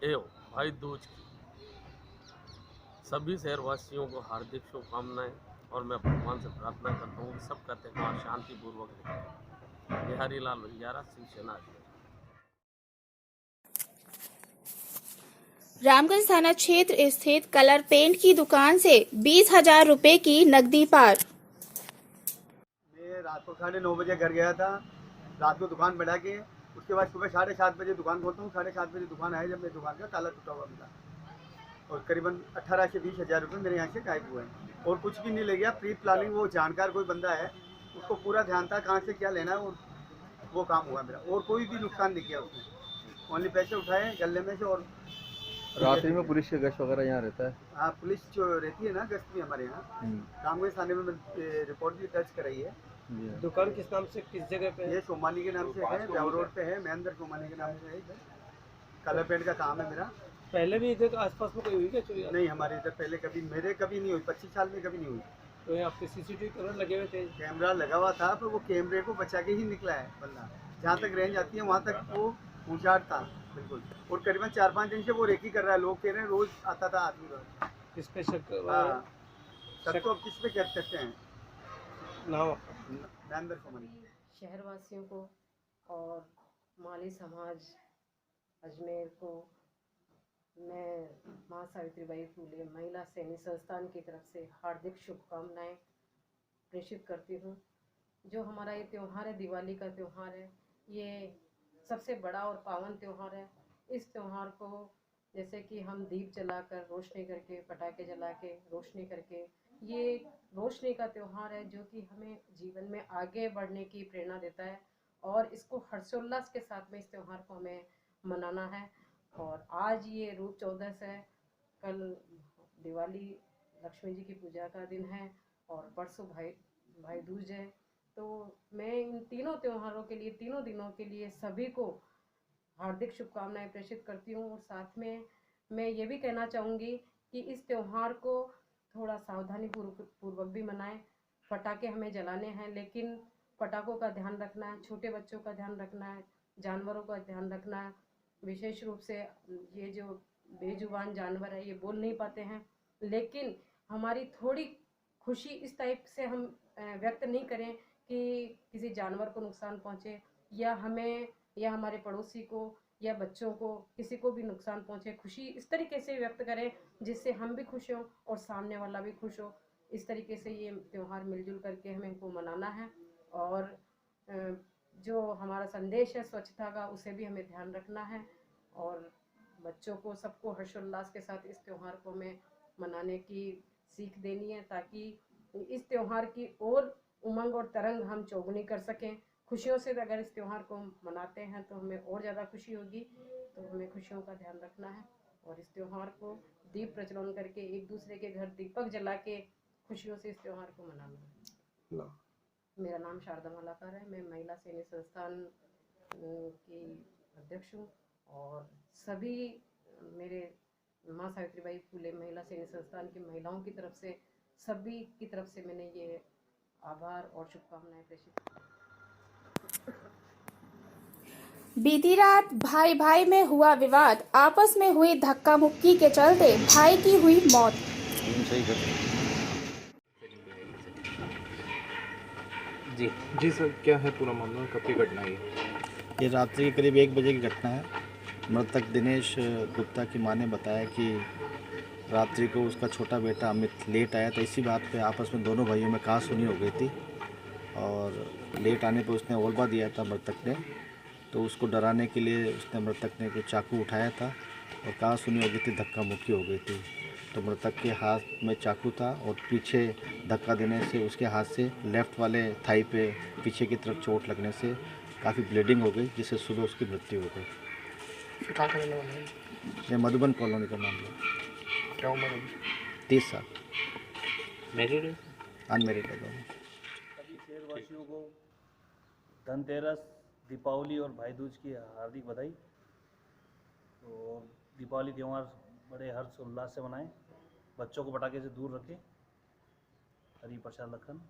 एवं भाई दूज की सभी शहरवासियों को हार्दिक शुभकामनाएं और मैं भगवान से प्रार्थना करता हूँ कि सबका त्यौहार शांतिपूर्वक निकले। बिहारी लाल बंजारा, शिवसेना अजमेर। रामगंज थाना क्षेत्र स्थित कलर पेंट की दुकान से 20,000 रुपए की नकदी पार। मैं रात को 9:30 बजे घर गया था। रात को दुकान बढ़ा के उसके बाद सुबह 7:30 बजे दुकान खोलता हूँ। 7:30 बजे दुकान आया जब मेरी दुकान का ताला टूटा हुआ मिला और करीबन 18 से 20 हज़ार रुपये मेरे यहाँ से गायब हुए हैं और कुछ भी नहीं ले गया। प्री प्लानिंग वो जानकार कोई बंदा है, उसको पूरा ध्यान था कहाँ से क्या लेना है और वो काम हुआ मेरा और कोई भी नुकसान नहीं किया उसने। ओनली पैसे उठाए गले में से और रात्रि में पुलिस का गश्त वगैरह यहाँ रहता है? हाँ, पुलिस जो रहती है ना गश्त में हमारे यहाँ रामगंज थाने में रिपोर्ट भी दर्ज कराई है। दुकान किस नाम से, किस जगह पे है? ये सोमानी के नाम से है, ब्याव रोड पे है, महेंद्र सोमानी के नाम से है। कलर पेंट का काम है मेरा। पहले भी इधर आसपास में कोई हुई क्या चोरी? नहीं, हमारे इधर पहले मेरे कभी नहीं हुई, 25 साल में कभी नहीं हुई। तो यहाँ पे सीसीटीवी कैमरा लगे हुए थे? कैमरा लगा हुआ था पर वो कैमरे को बचा के ही निकला है बंदा। जहाँ तक रेंज आती है वहाँ तक वो ऊंचाट था बिल्कुल। और करीबन 4-5 दिन से वो रेकी कर रहा है। लोग कह रहे हैं रोज आता था आदमी रोज। किस पे शक? हाँ, शक तो अब किस पे कर सकते हैं। नाम महेंद्र सोमानी। शहरवासियों को और माली समाज अजमेर को मैं माँ सावित्रीबाई फूले महिला सैनिक संस्थान की तरफ से हार्दिक शुभकामनाएं प्रेषित करती हूँ। जो हमारा ये त्यौहार है, दिवाली का त्यौहार है, ये सबसे बड़ा और पावन त्यौहार है। इस त्यौहार को जैसे कि हम दीप जलाकर, रोशनी करके, पटाखे जला के, रोशनी करके, ये रोशनी का त्यौहार है जो कि हमें जीवन में आगे बढ़ने की प्रेरणा देता है और इसको हर्षोल्लास के साथ में इस त्यौहार को हमें मनाना है। और आज ये रूप चौदस है, कल दिवाली लक्ष्मी जी की पूजा का दिन है और परसों भाई दूज है। तो मैं इन तीनों त्योहारों के लिए, तीनों दिनों के लिए सभी को हार्दिक शुभकामनाएं प्रेषित करती हूँ। और साथ में मैं ये भी कहना चाहूँगी कि इस त्यौहार को थोड़ा सावधानी पूर्वक भी मनाएं। पटाखे हमें जलाने हैं लेकिन पटाखों का ध्यान रखना है, छोटे बच्चों का ध्यान रखना है, जानवरों का ध्यान रखना है। विशेष रूप से ये जो बेजुबान जानवर है ये बोल नहीं पाते हैं, लेकिन हमारी थोड़ी खुशी इस टाइप से हम व्यक्त नहीं करें कि किसी जानवर को नुकसान पहुँचे या हमें या हमारे पड़ोसी को या बच्चों को, किसी को भी नुकसान पहुँचे। खुशी इस तरीके से व्यक्त करें जिससे हम भी खुश हों और सामने वाला भी खुश हो। इस तरीके से ये त्यौहार मिलजुल करके हमें इनको मनाना है। और जो हमारा संदेश है स्वच्छता का, उसे भी हमें ध्यान रखना है और बच्चों को, सबको हर्षोल्लास के साथ इस त्यौहार को हमें मनाने की सीख देनी है ताकि इस त्यौहार की और उमंग और तरंग हम चौगुनी कर सकें। खुशियों से अगर इस त्यौहार को मनाते हैं तो हमें और ज़्यादा खुशी होगी। तो हमें खुशियों का ध्यान रखना है और इस त्यौहार को दीप प्रज्वलन करके, एक दूसरे के घर दीपक जला के खुशियों से इस त्यौहार को मनाना है। मेरा नाम शारदा मलाकर है, मैं महिला सैनिक संस्थान की अध्यक्ष हूँ और सभी मेरे माँ सावित्रीबाई फूले महिला सैनिक संस्थान की महिलाओं की तरफ से, सभी की तरफ से मैंने ये आभार और शुभकामनाएं प्रेषित की। बीती रात भाई भाई में हुआ विवाद, आपस में हुई धक्का मुक्की के चलते भाई की हुई मौत। जी सर, क्या है पूरा मामला, कब की घटना है ये रात्रि के करीब 1 बजे की घटना है। मृतक दिनेश गुप्ता की मां ने बताया कि रात्रि को उसका छोटा बेटा अमित लेट आया तो इसी बात पे आपस में दोनों भाइयों में कहासुनी हो गई थी और लेट आने पर उसने ओलबा दिया था मृतक ने। तो उसको डराने के लिए उसने मृतक ने कोई चाकू उठाया था और कहासुनी हो गई थी, धक्का मुक्की हो गई थी। तो मृतक के हाथ में चाकू था और पीछे धक्का देने से उसके हाथ से लेफ़्ट वाले थाई पे पीछे की तरफ चोट लगने से काफ़ी ब्लीडिंग हो गई, जिससे सुबह उसकी मृत्यु हो गई। क्या करने वाला है? ये मधुबन कॉलोनी का मामला। क्या उम्र है? 30 साल। मैरिड है? अनमेरिड है दोनों। सभी शहरवासियों को धनतेरस, दीपावली और भाई दूज की हार्दिक बधाई। तो दीपावली त्यौहार बड़े हर्ष उल्लास से मनाएं, बच्चों को पटाखे से दूर रखें। Hari Prasad Lakhan,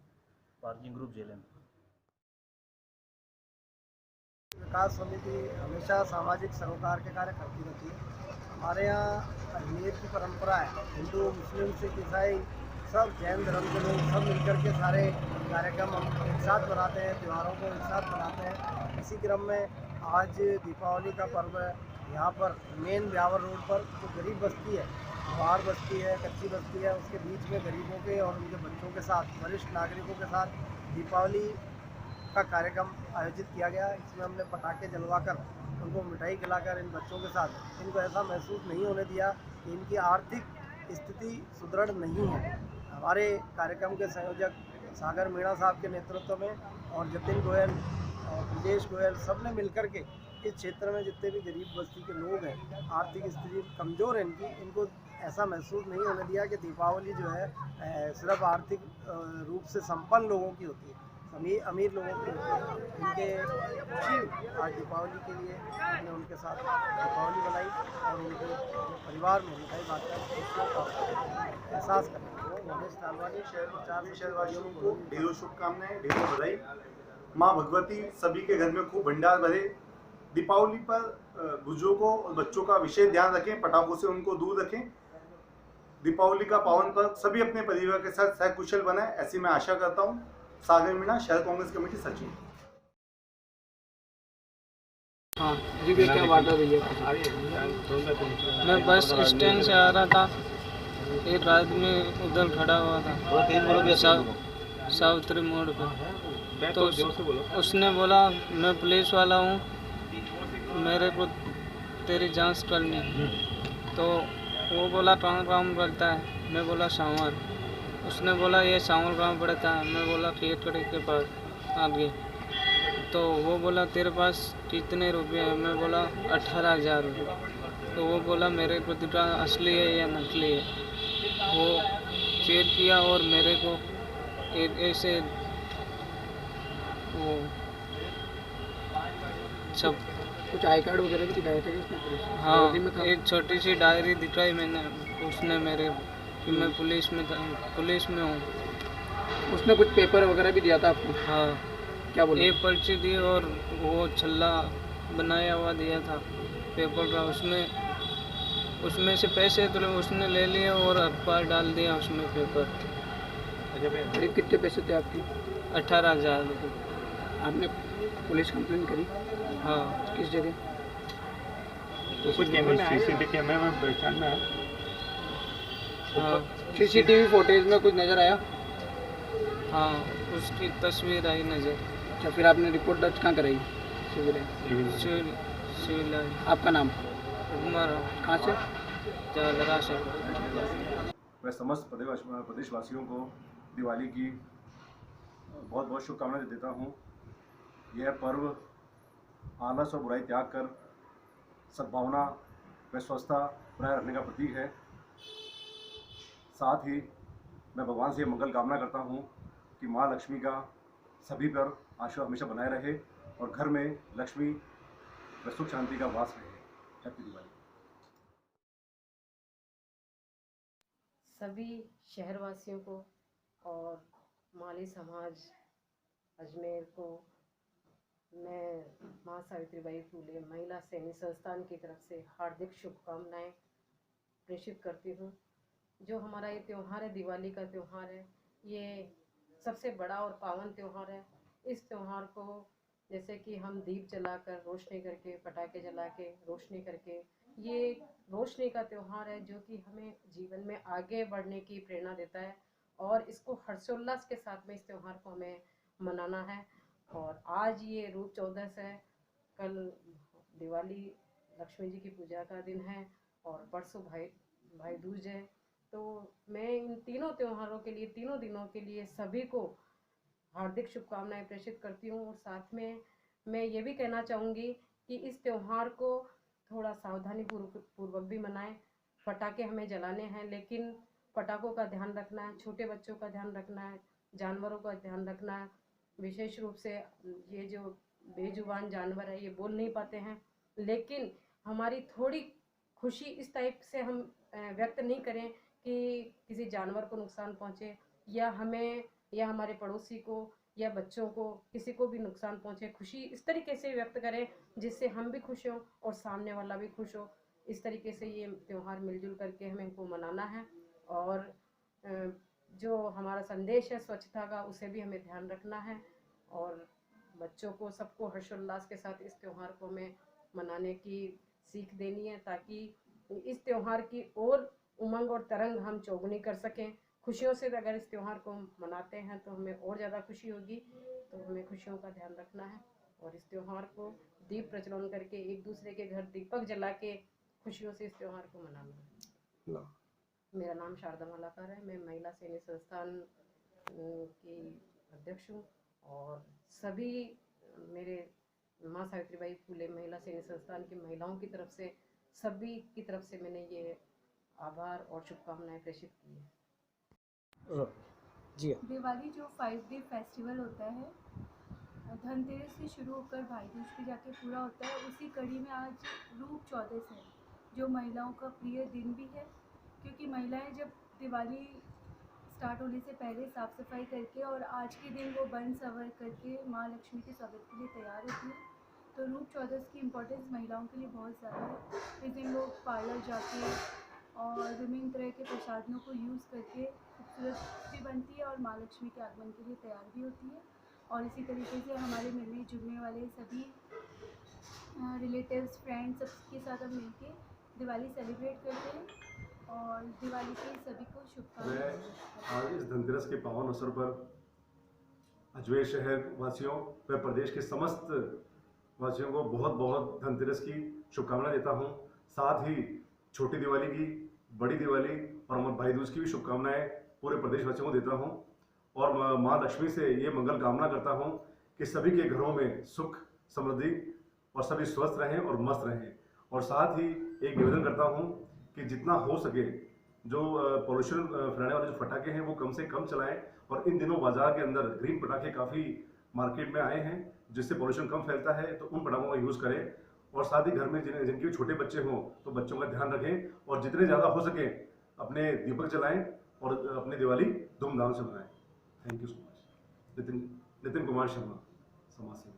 parking group JLN. विकास समिति हमेशा सामाजिक सरोकार के कार्य करती रहती है। हमारे यहाँ अजमेर की परंपरा है, हिंदू मुस्लिम सिख ईसाई सब जैन धर्म के लोग सब मिलकर के सारे कार्यक्रम हम एक साथ मनाते हैं, त्योहारों को एक साथ मनाते हैं। इसी क्रम में आज दीपावली का पर्व है। यहाँ पर मेन ब्यावर रोड पर जो गरीब बस्ती है, बाहर बस्ती है, कच्ची बस्ती है, उसके बीच में गरीबों के और उनके बच्चों के साथ, वरिष्ठ नागरिकों के साथ दीपावली का कार्यक्रम आयोजित किया गया। इसमें हमने पटाखे जलवाकर उनको मिठाई खिलाकर इन बच्चों के साथ इनको ऐसा महसूस नहीं होने दिया कि इनकी आर्थिक स्थिति सुदृढ़ नहीं है। हमारे कार्यक्रम के संयोजक सागर मीणा साहब के नेतृत्व में और जतिन गोयल और ब्रजेश गोयल सब ने मिलकर के इस क्षेत्र में जितने भी गरीब बस्ती के लोग हैं, आर्थिक स्थिति कमज़ोर है इनको ऐसा महसूस नहीं होने दिया कि दीपावली जो है सिर्फ आर्थिक रूप से संपन्न लोगों की होती है, अमीर लोगों की होती है। इनके खुशी आज दीपावली के लिए हमने उनके साथ दीपावली बनाई और उनके परिवार में मिठाई बांटकर एहसास करना। महेश तालवानी शहर में 4 शहरवासियों को ढेरों शुभकामनाएं, ढेरों बधाई। माँ भगवती सभी के घर में खूब भंडार भरे। दीपावली पर बुजुर्गों और बच्चों का विशेष ध्यान रखें, पटाखों से उनको दूर रखें। दीपावली का पावन पर्व सभी अपने परिवार के साथ सकुशल बनाए, ऐसी मैं आशा करता हूँ। सागर मीणा, शहर कांग्रेस कमेटी सचिव। हाँ जी भैया, क्या बात है भैया? मैं बस स्टैंड से आ रहा था, एक आदमी उधर खड़ा हुआ था सावित्री मोड़ पे, तो उसने बोला मैं पुलिस वाला हूँ, मेरे को तेरी जांच करनी। तो वो बोला कहाँ काम करता है? मैं बोला सांवर। उसने बोला ये सांवर कहाँ पड़ता है? मैं बोला खेतकड़ी के पास आगे। तो वो बोला तेरे पास कितने रुपये हैं? मैं बोला 18,000 रुपये। तो वो बोला मेरे प्रतिका असली है या नकली है? वो चेक किया और मेरे को एक ऐसे वो सब कुछ आई कार्ड वगैरह भी दिखाए थे उसने? हाँ, एक छोटी सी डायरी दिखाई मैंने, उसने मेरे कि मैं पुलिस में हूँ। उसने कुछ पेपर वगैरह भी दिया था आपको? हाँ। क्या बोले? एक पर्ची दी और वो छल्ला बनाया हुआ दिया था पेपर का, उसमें से पैसे तो उसने ले लिए और अखबार डाल दिया उसमें पेपर। करीब कितने पैसे थे आपकी? 18,000 रुपये। आपने पुलिस कंप्लेन करी? हाँ। किस जगह? तो कुछ सीसीटीवी कैमरे में पहचानना है? हाँ। सीसीटीवी फुटेज में कुछ नज़र आया? हाँ, उसकी तस्वीर आई नज़र। अच्छा, फिर आपने रिपोर्ट दर्ज कहाँ कराई? सिविल। आपका नाम? उमर। कहाँ से? जालरा से। मैं समस्त प्रदेशवासियों को दिवाली की बहुत बहुत शुभकामनाएं देता हूँ। यह पर्व आलस और बुराई त्याग कर सद्भावना व स्वस्थता बनाए रखने का प्रतीक है। साथ ही मैं भगवान से मंगल कामना करता हूँ कि माँ लक्ष्मी का सभी पर आशीर्वाद हमेशा बनाए रहे और घर में लक्ष्मी व सुख शांति का वास रहे। हैप्पी दिवाली। सभी शहरवासियों को और माली समाज अजमेर को मैं माँ सावित्रीबाई फूले महिला सैनिक संस्थान की तरफ से हार्दिक शुभकामनाएं प्रेषित करती हूँ। जो हमारा ये त्यौहार है, दिवाली का त्यौहार है, ये सबसे बड़ा और पावन त्यौहार है। इस त्यौहार को जैसे कि हम दीप जलाकर रोशनी करके, पटाखे जला के रोशनी करके, ये रोशनी का त्यौहार है जो कि हमें जीवन में आगे बढ़ने की प्रेरणा देता है और इसको हर्षोल्लास के साथ में इस त्यौहार को हमें मनाना है। और आज ये रूप चौदस है, कल दिवाली लक्ष्मी जी की पूजा का दिन है और परसों भाई दूज है। तो मैं इन तीनों त्योहारों के लिए, तीनों दिनों के लिए सभी को हार्दिक शुभकामनाएं प्रेषित करती हूँ। और साथ में मैं ये भी कहना चाहूँगी कि इस त्यौहार को थोड़ा सावधानी पूर्वक भी मनाएं। पटाखे हमें जलाने हैं, लेकिन पटाखों का ध्यान रखना है, छोटे बच्चों का ध्यान रखना है, जानवरों का ध्यान रखना है। विशेष रूप से ये जो बेजुबान जानवर है, ये बोल नहीं पाते हैं, लेकिन हमारी थोड़ी खुशी इस टाइप से हम व्यक्त नहीं करें कि किसी जानवर को नुकसान पहुँचे या हमें या हमारे पड़ोसी को या बच्चों को, किसी को भी नुकसान पहुँचे। खुशी इस तरीके से व्यक्त करें जिससे हम भी खुश हों और सामने वाला भी खुश हो। इस तरीके से ये त्यौहार मिलजुल करके हमें इनको मनाना है। और जो हमारा संदेश है स्वच्छता का, उसे भी हमें ध्यान रखना है और बच्चों को सबको हर्षोल्लास के साथ इस त्यौहार को हमें मनाने की सीख देनी है, ताकि इस त्यौहार की और उमंग और तरंग हम चौगुनी कर सकें। खुशियों से अगर इस त्यौहार को मनाते हैं तो हमें और ज़्यादा खुशी होगी, तो हमें खुशियों का ध्यान रखना है और इस त्यौहार को दीप प्रज्वलन करके एक दूसरे के घर दीपक जला के खुशियों से इस त्यौहार को मनाना है। मेरा नाम शारदा मालाकर है, मैं महिला सैनिक संस्थान की अध्यक्ष हूँ और सभी मेरे माँ सावित्रीबाई फूले महिला सैनिक संस्थान की महिलाओं की तरफ से, सभी की तरफ से मैंने ये आभार और शुभकामनाएं प्रेषित की है। जी दिवाली जो 5 डे फेस्टिवल होता है, धनतेरस से शुरू होकर भाई दूज पे जाके पूरा होता है, उसी कड़ी में आज रूप चौदस है, जो महिलाओं का प्रिय दिन भी है, क्योंकि महिलाएं जब दिवाली स्टार्ट होने से पहले साफ़ सफाई करके और आज के दिन वो बन संवर करके माँ लक्ष्मी के स्वागत के लिए तैयार होती हैं। तो रूप चौदस की इम्पोर्टेंस महिलाओं के लिए बहुत ज़्यादा है। इस दिन लोग पार्लर जाके और विभिन्न तरह के प्रसादों को यूज़ करके खूबसूरत भी बनती है और माँ लक्ष्मी के आगमन के लिए तैयार भी होती है। और इसी तरीके से हमारे मिलने जुलने वाले सभी रिलेटिव्स, फ्रेंड्स, सबके साथ हम मिलके दिवाली सेलिब्रेट करते हैं और दिवाली के सभी को शुभकामनाएं। मैं आज इस धनतेरस के पावन अवसर पर अजमेर शहर वासियों व प्रदेश के समस्त वासियों को बहुत बहुत धनतेरस की शुभकामनाएं देता हूं। साथ ही छोटी दिवाली की, बड़ी दिवाली और भाई दूज की भी शुभकामनाएं पूरे प्रदेशवासियों को देता हूं और माँ लक्ष्मी से ये मंगल कामना करता हूं कि सभी के घरों में सुख समृद्धि और सभी स्वस्थ रहें और मस्त रहें। और साथ ही एक निवेदन करता हूं कि जितना हो सके जो पोल्यूशन फैलाने वाले जो पटाखे हैं वो कम से कम चलाएं। और इन दिनों बाजार के अंदर ग्रीन पटाखे काफ़ी मार्केट में आए हैं जिससे पोल्यूशन कम फैलता है, तो उन पटाखों का यूज़ करें। और साथ ही घर में जिनके छोटे बच्चे हों तो बच्चों का ध्यान रखें और जितने ज़्यादा हो सके अपने दीपक जलाएं और अपनी दिवाली धूमधाम से मनाएं। Thank you so much. Nitin Kumar Sharma, समाज सेवी।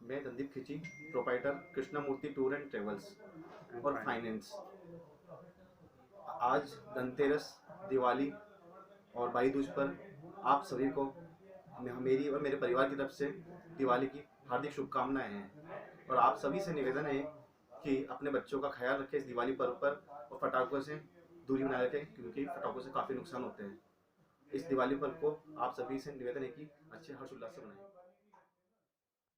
मैं Randeep Khichi, proprietor Krishnamurthy tour and travels और फाइनेंस। आज धनतेरस, दिवाली और भाई दूज पर आप सभी को मेरी और मेरे परिवार की तरफ से दिवाली की हार्दिक शुभकामनाएं हैं। और आप सभी से निवेदन है कि अपने बच्चों का ख्याल रखें इस दिवाली पर्व पर और पटाखों से दूरी बनाए रखें, क्योंकि पटाखों से काफ़ी नुकसान होते हैं। इस दिवाली पर्व को आप सभी से निवेदन है कि अच्छे हर्ष उल्लास से मनाएं।